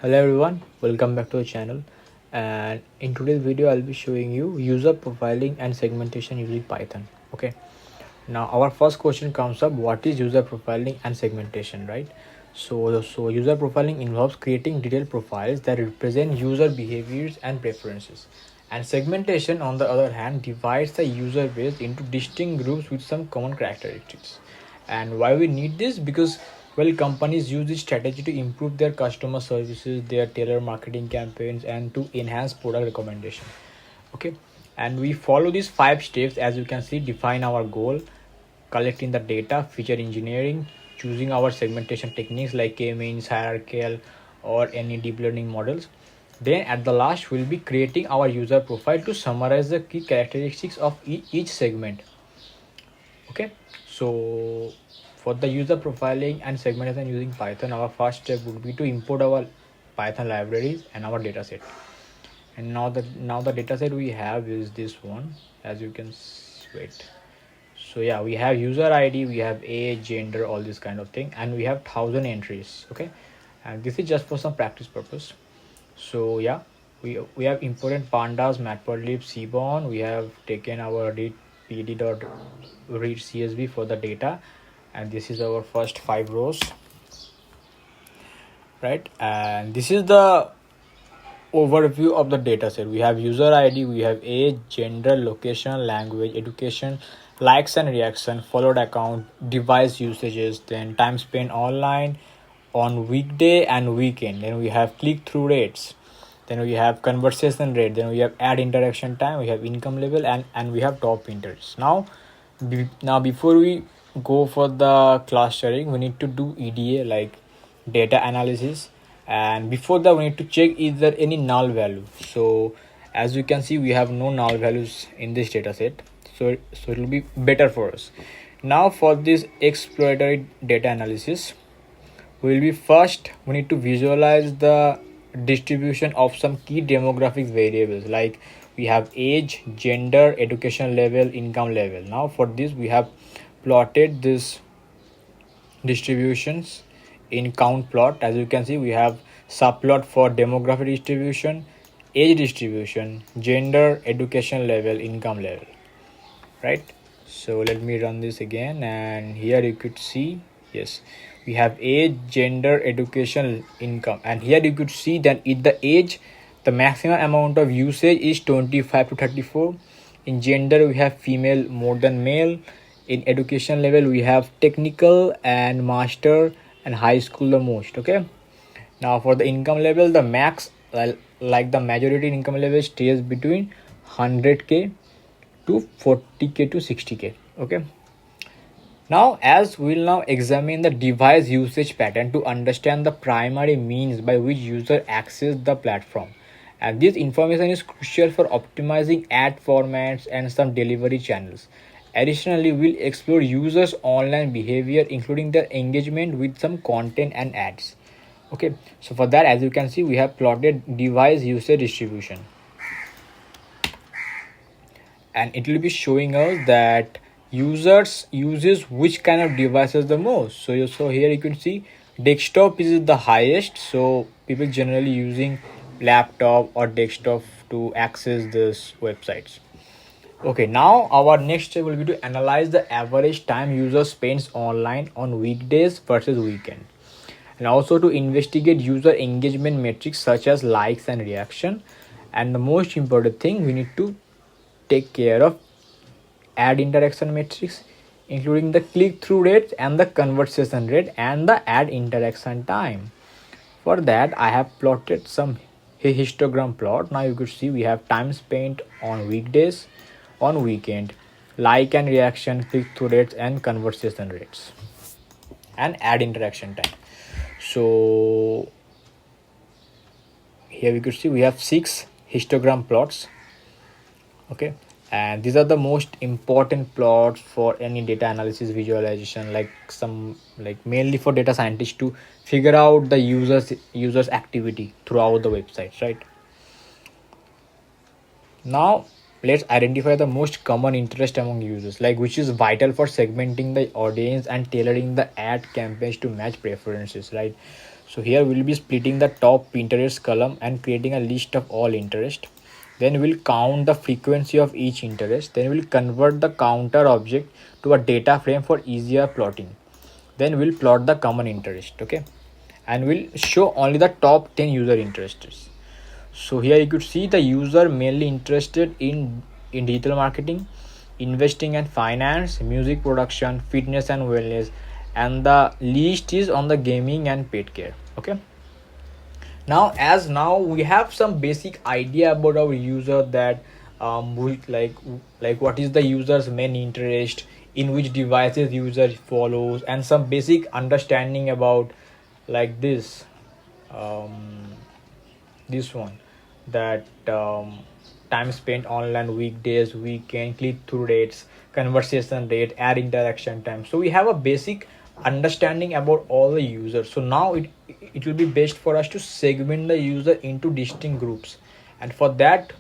Hello everyone, welcome back to the channel. And in today's video I'll be showing you user profiling and segmentation using Python. Okay, now our first question comes up: what is user profiling and segmentation, right? So user profiling involves creating detailed profiles that represent user behaviors and preferences, and segmentation on the other hand divides the user base into distinct groups with some common characteristics. And why we need this? Because companies use this strategy to improve their customer services, their tailor marketing campaigns, and to enhance product recommendation. Okay, and we follow these 5 steps. As you can see: define our goal, collecting the data, feature engineering, choosing our segmentation techniques like KMeans, hierarchical, or any deep learning models. Then at the last we'll be creating our user profile to summarize the key characteristics of each segment. Okay, so for the user profiling and segmentation using Python, our first step would be to import our Python libraries and our dataset. And now the dataset we have is this one. As you can wait. So yeah, we have user ID, we have age, gender, all this kind of thing, and we have 1,000 entries. Okay, and this is just for some practice purpose. So yeah, we have imported pandas, matplotlib, seaborn. We have taken our read csv for the data, and this is our first 5 rows, right? And this is the overview of the data set. We have user ID, we have age, gender, location, language, education, likes and reaction, followed account, device usages, then time spent online on weekday and weekend. Then we have click-through rates, then we have conversation rate, then we have ad interaction time, we have income level, and we have top interest. Now before we go for the clustering, we need to do EDA, like data analysis. And before that we need to check is there any null value. So as you can see, we have no null values in this data set, so it will be better for us. Now for this exploratory data analysis, we need to visualize the distribution of some key demographic variables, like we have age, gender, education level, income level. Now for this we have plotted this distributions in count plot. As you can see, we have subplot for demographic distribution, age distribution, gender, education level, income level, right? So let me run this again, and here you could see, yes, we have age, gender, education, income, and here you could see that in the age the maximum amount of usage is 25 to 34. In gender we have female more than male. In education level we have technical and master and high school the most. Okay, now for the income level, the max, like the majority income level stays between 100k to 40k to 60k. Okay, now as we'll now examine the device usage pattern to understand the primary means by which user access the platform, and this information is crucial for optimizing ad formats and some delivery channels. Additionally, we'll explore users' online behavior, including their engagement with some content and ads. Okay, so for that, as you can see, we have plotted device user distribution, and it will be showing us that users uses which kind of devices the most. So here you can see desktop is the highest, so people generally using laptop or desktop to access these websites. Okay, now our next step will be to analyze the average time user spends online on weekdays versus weekend, and also to investigate user engagement metrics such as likes and reaction. And the most important thing, we need to take care of ad interaction metrics, including the click-through rate and the conversation rate and the ad interaction time. For that, I have plotted some histogram plot. Now you could see we have time spent on weekdays, on weekend, like and reaction, click-through rates, and conversation rates, and ad interaction time. So here we could see we have 6 histogram plots. Okay, and these are the most important plots for any data analysis visualization, like mainly for data scientists to figure out the users activity throughout the websites, right? Now let's identify the most common interest among users, like which is vital for segmenting the audience and tailoring the ad campaigns to match preferences, right? So here we'll be splitting the top interest column and creating a list of all interest. Then we'll count the frequency of each interest. Then we'll convert the counter object to a data frame for easier plotting. Then we'll plot the common interest, okay, and we'll show only the top 10 user interests. So here you could see the user mainly interested in digital marketing, investing and finance, music production, fitness and wellness, and the least is on the gaming and pet care. Okay, now we have some basic idea about our user, that we like what is the user's main interest, in which devices user follows, and some basic understanding about like this one, that time spent online, weekdays, weekend, click-through rates, conversation rate, ad interaction time. So we have a basic understanding about all the users. So now it will be best for us to segment the user into distinct groups, and for that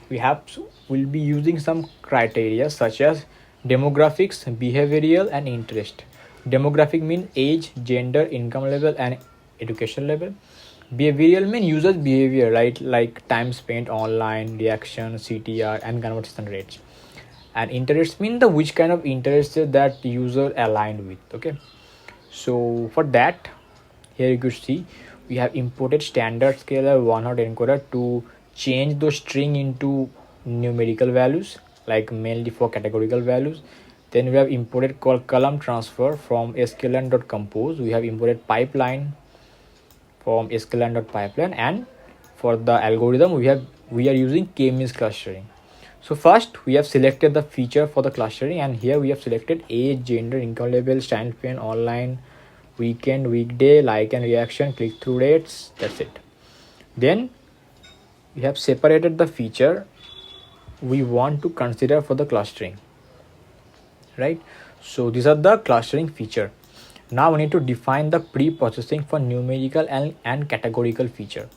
we'll be using some criteria such as demographics, behavioral, and interest. Demographic means age, gender, income level, and education level. Behavioral means users behavior, right, like time spent online, reaction, CTR, and conversation rates. And interest means the which kind of interest that user aligned with. Okay, so for that, here you could see we have imported standard scalar one hot encoder to change those string into numerical values, like mainly for categorical values. Then we have imported column transfer from sklearn.compose. We have imported pipeline from sklearn.pipeline, and for the algorithm we are using KMeans clustering. So first we have selected the feature for the clustering, and here we have selected age, gender, income level, time spent online, weekend, weekday, like and reaction, click-through rates. That's it. Then we have separated the feature we want to consider for the clustering, right? So these are the clustering feature. Now we need to define the pre-processing for numerical and categorical feature.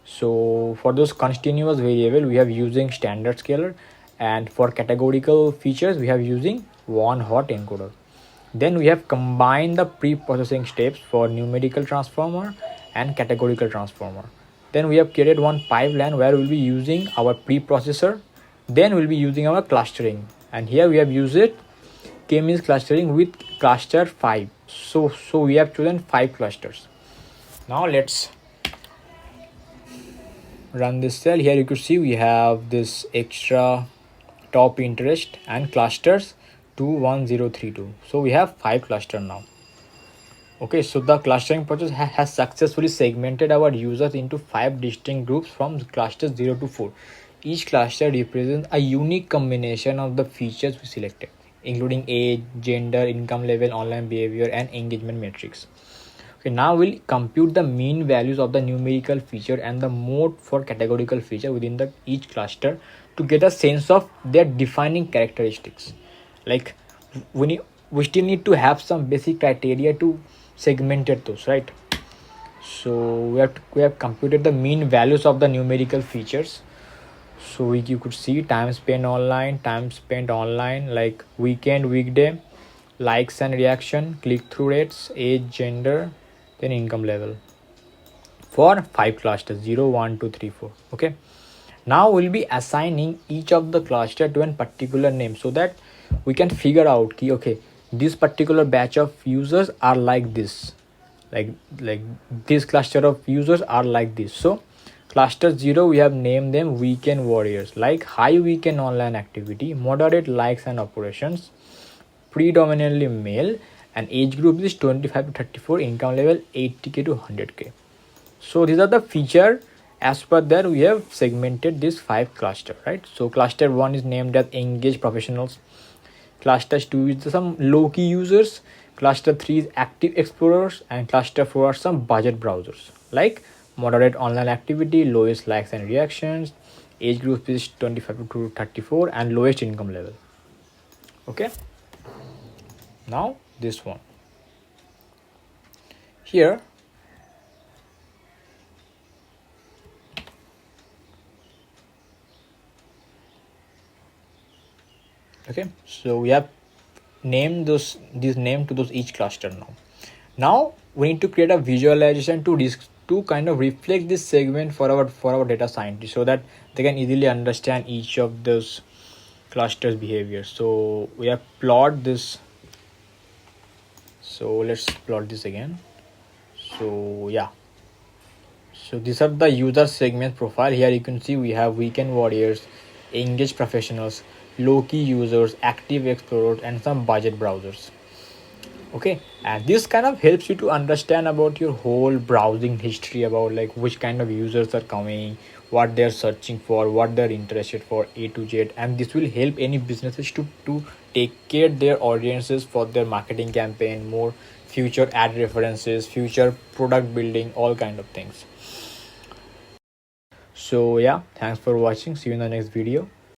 So for those continuous variable we have using standard scalar, and for categorical features we have using one hot encoder. Then we have combined the pre-processing steps for numerical transformer and categorical transformer. Then we have created one pipeline where we'll be using our preprocessor. Then we'll be using our clustering, and here we have used it KMeans clustering with cluster 5. So we have chosen 5 clusters. Now let's run this cell. Here you could see we have this extra top interest and clusters 21032. So we have 5 clusters now. Okay, so the clustering process has successfully segmented our users into 5 distinct groups from clusters 0 to 4. Each cluster represents a unique combination of the features we selected, including age, gender, income level, online behavior, and engagement metrics. Okay, now we'll compute the mean values of the numerical feature and the mode for categorical feature within each cluster to get a sense of their defining characteristics. Like we still need to have some basic criteria to segment those, right? So we have computed the mean values of the numerical features. So you could see time spent online, like weekend, weekday, likes and reaction, click-through rates, age, gender, then income level for 5 clusters 0, 1, 2, 3, 4. Okay, now we'll be assigning each of the cluster to a particular name so that we can figure out okay, this particular batch of users are like this, like this cluster of users are like this. So cluster 0 we have named them weekend warriors, like high weekend online activity, moderate likes and operations, predominantly male, and age group is 25 to 34, income level 80k to 100k. So these are the feature. As per that we have segmented this 5 cluster, right? So cluster 1 is named as engaged professionals, cluster 2 is some low-key users, cluster 3 is active explorers, and cluster 4 are some budget browsers, like moderate online activity, lowest likes and reactions, age group is 25 to 34, and lowest income level. Okay, now this one here, okay, so we have named these name to those each cluster. Now we need to create a visualization to kind of reflect this segment for our data scientists, so that they can easily understand each of those clusters behavior. So we have plot this. So let's plot this again. So yeah, so these are the user segment profile. Here you can see we have weekend warriors, engaged professionals, low-key users, active explorers, and some budget browsers. Okay, and this kind of helps you to understand about your whole browsing history, about like which kind of users are coming, what they're searching for, what they're interested for, A to Z. And this will help any businesses to take care their audiences for their marketing campaign, more future ad references, future product building, all kind of things. So yeah, thanks for watching. See you in the next video.